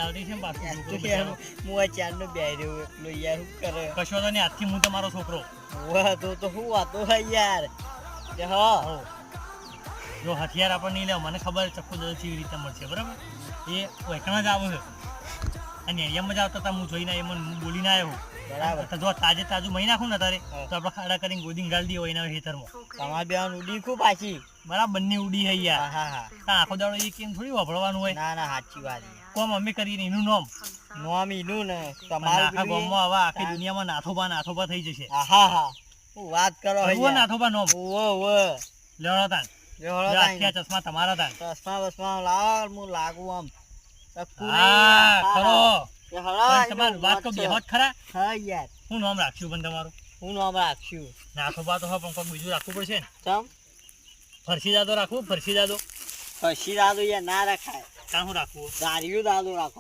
ચાલતી છે ને પાછું યાર, છોકરો તું બિચારો. યાર, હું આ ચારનો બેહી રહ્યો એકલો યાર, શું કરે? કશો તો નહીં, આજથી હું તમારો છોકરો. વાહ, તો શું વાતો હોય યાર. કે હા, હો. જો હથિયાર આપણને નહીં લેવા, મને ખબર છે ચક્કુ દસ કેવી રીતે મળશે, બરાબર? એ વૈકણા જ આવે છે અને એરિયામાં જ આવતા હતા, હું જોઈને એ મને બોલીને આવ્યો. બરાબર. તો જો તાજે તાજું મહી નાખું ને તારે તો આપણે ખાડા કરીને ગોદીને ગાળી દઈએ એના ખેતરમાં. તમારે બેન ઉડી ખૂબ પાછી. બરાબર, બંને ઉડી હઈ હા યાર. હા હા. આખો દાડો એ કેમ થોડી વાપરવાનું હોય. ના ના, સાચી વાત. કોમ અમે કરીને એનું નામ નોમ ઈનું ને તમારા તમારું આખા પેલું ગામમાં હવે આખી તાર- દુનિયામાં નાથોબા થઈ જશે. હા હા હા. હું વાત કરો હે કરવું યાર. નાથોબા નોમ ઓવો ઓવો. લેવડો તાન. જો હળો જો તાઈ. આખી આ ચશ્મા તમારા તાન. ચશ્મા બસમા લાવ, હું લાગુ આમ. ચક્કુ નહીં. હા હા, ખરો. હા. એ હળો, પણ એનો તમારી વાત તો વાત છે. બેહોત ખરા. હા યાર, શું નામ રાખ્યું પણ તમારું? હું નામ રાખ્યું. નાથોબા તો હા, પણ કોઈક બીજું રાખવું પડશે ને. ચમ ફરસી દાદો રાખવું, ફરસી દાદો. પછી દાદુ યાર ના રખાય. કાં શું રાખવું? દારૂ દાદુ રાખો.